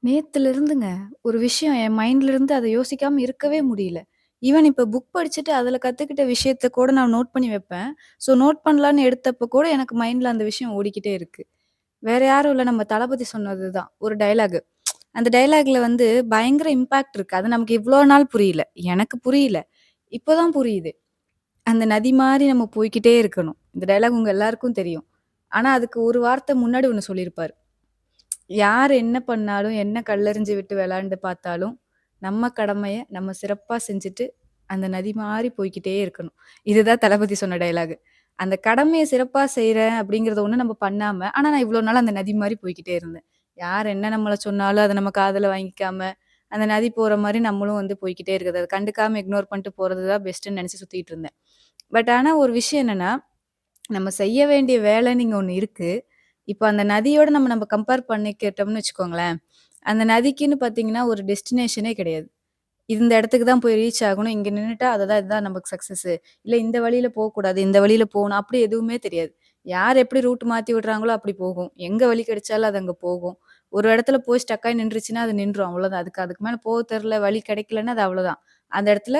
நேத்துலருந்துங்க, ஒரு விஷயம் என் மைண்ட்லருந்து அத யோசிக்காம இருக்கவே முடியல. ஈவன் இப்ப புக் படிச்சுட்டு அதுல கத்துக்கிட்ட விஷயத்த கூட நான் நோட் பண்ணி வைப்பேன். ஸோ நோட் பண்ணலான்னு எடுத்தப்ப கூட எனக்கு மைண்ட்ல அந்த விஷயம் ஓடிக்கிட்டே இருக்கு. வேற யாரும் இல்ல, நம்ம தளபதி சொன்னது தான். ஒரு டயலாகு. அந்த டயலாக்ல வந்து பயங்கர இம்பாக்ட் இருக்கு. அது நமக்கு இவ்ளோ நாள் புரியல. எனக்கு புரியல. இப்ப தான் புரியுது. அந்த நதி மாரி நம்ம போய்க்கிட்டே இருக்கணும். இந்த டயலாக் உங்க எல்லாருக்கும் தெரியும். ஆனா அதுக்கு ஒரு வார்த்தை முன்னாடி ஒண்ணு சொல்லியிருப்பாரு. யார் என்ன பண்ணாலும், என்ன கல்லெறிஞ்சு விட்டு விளையாண்டு பார்த்தாலும், நம்ம கடமைய நம்ம சிறப்பா செஞ்சுட்டு, அந்த நதி மாரி போய்க்கிட்டே இருக்கணும். இதுதான் தளபதி சொன்ன டயலாகு. அந்த கடமைய சிறப்பா செய்றேன் அப்படிங்கிறத ஒண்ணும் நம்ம பண்ணாம, ஆனா நான் இவ்வளோ நாள் அந்த நதி மாரி போய்க்கிட்டே இருந்தேன். யார் என்ன நம்மள சொன்னாலும் அத நம்ம காதுல வாங்கிக்காம, அந்த நதி போற மாரி நம்மளும் வந்து போய்க்கிட்டே இருக்கிறது. அத கண்டுக்காம இக்னோர் பண்ணிட்டு போறது தான் பெஸ்ட்டுன்னு நெனச்சு சுத்திட்டு இருந்தேன். பட் ஆனா ஒரு விஷயம் என்னன்னா, நம்ம செய்ய வேண்டிய வேலைன்னு இங்க ஒண்ணு இருக்கு. இப்ப அந்த நதியோட நம்ம கம்பேர் பண்ணிக்கிட்டோம்னு வச்சுக்கோங்களேன், அந்த நதிக்குன்னு பார்த்தீங்கன்னா, ஒரு டெஸ்டினேஷனே கிடையாது. இந்த இடத்துக்கு தான் போய் ரீச் ஆகணும். இங்க நின்னுட்டா அதுதான் இதுதான் நமக்கு சக்சஸு. இல்ல இந்த வழியில போக்கூடாது. இந்த வழியில போணும். அப்படி எதுவுமே தெரியாது. யார் எப்படி ரூட் மாத்தி விடுறாங்களோ அப்படி போகும். எங்க வழி கிடைச்சாலும் அது அங்க போகும். ஒரு இடத்துல போய் ஸ்டக் ஆயி நின்றுச்சுன்னா, அது நின்றும். அவ்வளோதான். அதுக்கு அதுக்கு மேல தெரியல, வழி கிடைக்கலன்னா அது அவ்வளோதான். அந்த இடத்துல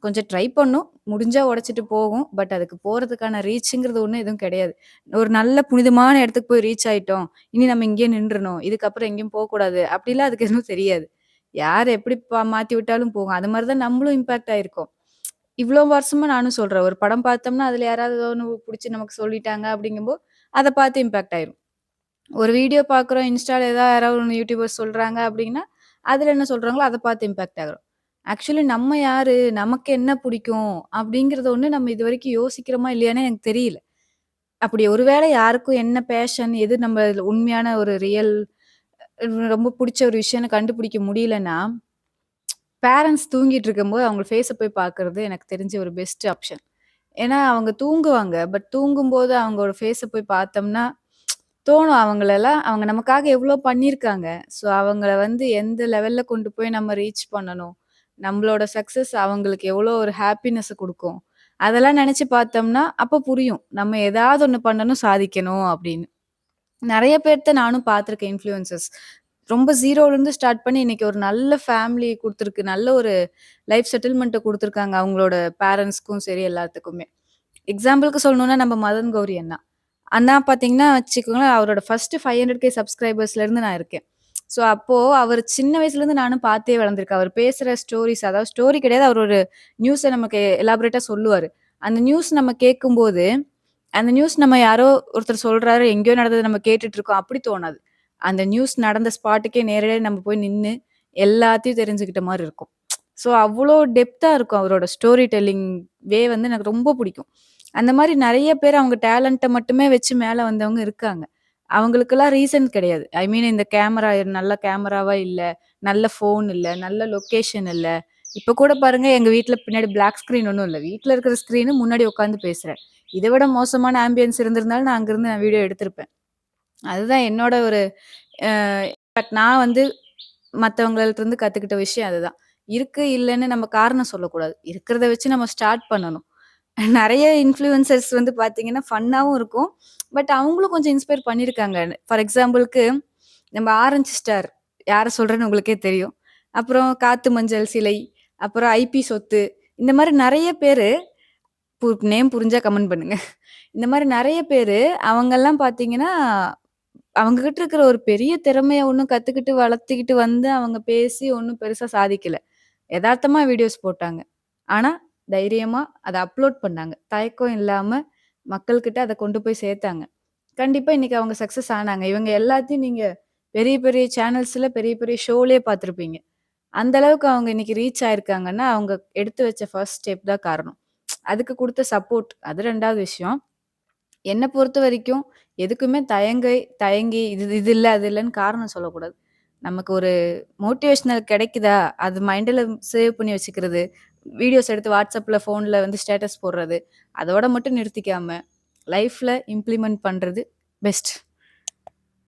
கொஞ்சம் ட்ரை பண்ணும். முடிஞ்சா உடைச்சிட்டு போகும். பட் அதுக்கு போறதுக்கான ரீச்சுங்கிறது ஒண்ணும் எதுவும் கிடையாது. ஒரு நல்ல புனிதமான இடத்துக்கு போய் ரீச் ஆயிட்டோம். இனி நம்ம இங்கேயே நின்றணும். இதுக்கப்புறம் எங்கேயும் போக்கூடாது. அப்படிலாம் அதுக்கு எதுவும் தெரியாது. யார் எப்படி மாத்தி விட்டாலும் போகும். அது மாரி தான் நம்மளும் இம்பாக்ட் ஆயிருக்கோம். இவ்ளோ வருஷமா நானும் சொல்றேன். ஒரு படம் பார்த்தோம்னா, அதுல யாராவது ஏதோ ஒண்ணு புடிச்சு நமக்கு சொல்லிட்டாங்க அப்படிங்கும்போது, அத பார்த்து இம்பாக்ட் ஆயிரும். ஒரு வீடியோ பார்க்குறோம். இன்ஸ்டால யாராவது ஒண்ணு யூடியூபர்ஸ் சொல்றாங்க அப்படின்னா, அதுல என்ன சொல்றாங்களோ அத பார்த்து இம்பாக்ட் ஆகுறோம். ஆக்சுவலி நம்ம யாரு? நமக்கு என்ன பிடிக்கும்? அப்படிங்கிறத ஒண்ணு நம்ம இதுவரைக்கும் யோசிக்கிறோமா இல்லையான்னே எனக்கு தெரியல. அப்படி ஒரு வேளை யாருக்கும் என்ன பேஷன், எது நம்ம இதுல உண்மையான ஒரு ரியல் ரொம்ப புடிச்ச ஒரு விஷயம்னு கண்டுபிடிக்க முடியலன்னா, பேரண்ட்ஸ் தூங்கிட்டு இருக்கும்போது அவங்க ஃபேஸ போய் பார்க்கறது எனக்கு தெரிஞ்ச ஒரு பெஸ்ட் ஆப்ஷன். ஏன்னா அவங்க தூங்குவாங்க. பட் தூங்கும்போது அவங்களோட ஃபேஸ போய் பார்த்தோம்னா, தோணும் அவங்களலாம் அவங்க நமக்காக எவ்ளோ பண்ணியிருக்காங்க. ஸோ அவங்கள வந்து எந்த லெவல்ல கொண்டு போய் நம்ம ரீச் பண்ணணும். நம்மளோட சக்சஸ் அவங்களுக்கு எவ்ளோ ஒரு ஹாப்பினஸ குடுக்கும். அதெல்லாம் நெனச்சு பார்த்தோம்னா, அப்ப புரியும். நம்ம ஏதாவது ஒண்ணு பண்ணணும், சாதிக்கணும் அப்படின்னு. நெறைய பேர்த்த நானும் பார்த்துருக்கேன் இன்ஃப்ளூயன்சர்ஸ். ரொம்ப 0லருந்து ஸ்டார்ட் பண்ணி இன்னைக்கு ஒரு நல்ல ஃபேமிலி குடுத்துருக்கு. நல்ல ஒரு லைஃப் செட்டில்மெண்ட்ட குடுத்துருக்காங்க. அவங்களோட பேரண்ட்ஸ்க்கும் சரி எல்லாத்துக்குமே. எக்ஸாம்பிள்க்கு சொல்லணும்னா நம்ம மதன் கௌரி அண்ணா. அண்ணா பார்த்தீங்கன்னா வச்சுக்கோங்களேன், அவரோட ஃபர்ஸ்ட் 500K சப்ஸ்கிரைபர்ஸ்லேருந்து நான் இருக்கேன். ஸோ அப்போ அவர் சின்ன வயசுலேருந்து நானும் பார்த்தே வளர்ந்துருக்கேன். அவர் பேசுற ஸ்டோரீஸ் அதாவது ஸ்டோரி கிடையாது. அவர் ஒரு நியூஸ நமக்கு எலாபரேட்டா சொல்லுவாரு. அந்த நியூஸ் நம்ம கேட்கும்போது, அந்த நியூஸ் நம்ம யாரோ ஒருத்தர் சொல்றாரு, எங்கேயோ நடந்தத நம்ம கேட்டுட்டு இருக்கோம். அப்படி தோணாது. அந்த நியூஸ் நடந்த ஸ்பாட்டுக்கே நேரடியா நம்ம போய் நின்னு, எல்லாத்தையும் தெரிஞ்சுக்கிட்ட மாரி இருக்கும். ஸோ அவ்ளோ டெப்த்தா இருக்கும் அவரோட ஸ்டோரி டெல்லிங் வே வந்து எனக்கு ரொம்ப பிடிக்கும். அந்த மாரி நெறைய பேர் அவங்க டேலண்ட்ட மட்டுமே வச்சு மேல வந்தவங்க இருக்காங்க. அவங்களுக்கெல்லாம் ரீசன் கிடையாது. ஐ மீன் இந்த கேமரா நல்ல கேமராவா இல்ல, நல்ல ஃபோன் இல்ல, நல்ல லொகேஷன் இல்ல. இப்ப கூட பாருங்க எங்க வீட்ல பின்னாடி பிளாக் ஸ்க்ரீன் ஒண்ணும் இல்ல. வீட்ல இருக்கிற ஸ்க்ரீனு முன்னாடி உட்காந்து பேசுறேன். இத விட மோசமான ஆம்பியன்ஸ் இருந்திருந்தாலும் நான் அங்கிருந்து வீடியோ எடுத்திருப்பேன். அதுதான் என்னோட ஒரு அ பட் நான் வந்து மத்தவங்கள்ட்டருந்து கத்துக்கிட்ட விஷயம் அதுதான். இருக்கு, இல்லன்னு நம்ம காரணம் சொல்லக்கூடாது. இருக்கிறத வச்சு நம்ம ஸ்டார்ட் பண்ணணும். நெறைய இன்ஃப்ளூயன்சர்ஸ் வந்து பார்த்தீங்கன்னா, ஃபன்னாவும் இருக்கும். பட் அவங்களும் கொஞ்சம் இன்ஸ்பயர் பண்ணியிருக்காங்க. ஃபார் எக்ஸாம்பிள்க்கு நம்ம ஆரஞ்ச் ஸ்டார் யார சொல்றேன்னு உங்களுக்கே தெரியும். அப்புறம் காத்து மஞ்சள் சிலை, அப்புறம் ஐபி சொத்து இந்த மாரி நெறைய பேரு நேம் புரிஞ்சா கமெண்ட் பண்ணுங்க. இந்த மாரி நெறைய பேரு அவங்கலாம் பார்த்தீங்கன்னா, அவங்க கிட்ட இருக்கிற ஒரு பெரிய திறமைய ஒண்ணும் கத்துக்கிட்டு, வளர்த்துக்கிட்டு வந்து அவங்க பேசி ஒண்ணும் பெருசா சாதிக்கல. எதார்த்தமா வீடியோஸ் போட்டாங்க. ஆனா, தைரியமா அத அப்லோட் பண்ணாங்க. தயக்கம் இல்லாம மக்கள்கிட்ட அத கொண்டு போய் சேர்த்தாங்க. கண்டிப்பா இன்னைக்கு அவங்க சக்சஸ் ஆனாங்க. இவங்க எல்லாத்தையும் நீங்க பெரிய பெரிய சேனல்ஸ்ல, பெரிய பெரிய ஷோலயே பார்த்துருப்பீங்க. அந்த அளவுக்கு அவங்க இன்னைக்கு ரீச் ஆயிருக்காங்கன்னா, அவங்க எடுத்து வச்ச ஃபர்ஸ்ட் ஸ்டெப் தான் காரணம். அதுக்கு குடுத்த சப்போர்ட் அது 2வது விஷயம். என்ன பொறுத்தவரைக்கும் எதுக்குமே தயங்கி இது இது இல்ல, அது இல்லன்னு காரணம் சொல்லக்கூடாது. நமக்கு ஒரு மோட்டிவேஷனல் கிடைக்குதா, அது மைண்ட்ல சேவ் பண்ணி வச்சுக்கிறது. வீடியோஸ் எடுத்து WhatsAppல, ஃபோன்ல வந்து ஸ்டேட்டஸ் போடுறது. அதோட மட்டும் நிறுத்திக்காம, லைஃப்ல இம்ப்ளிமெண்ட் பண்றது பெஸ்ட்.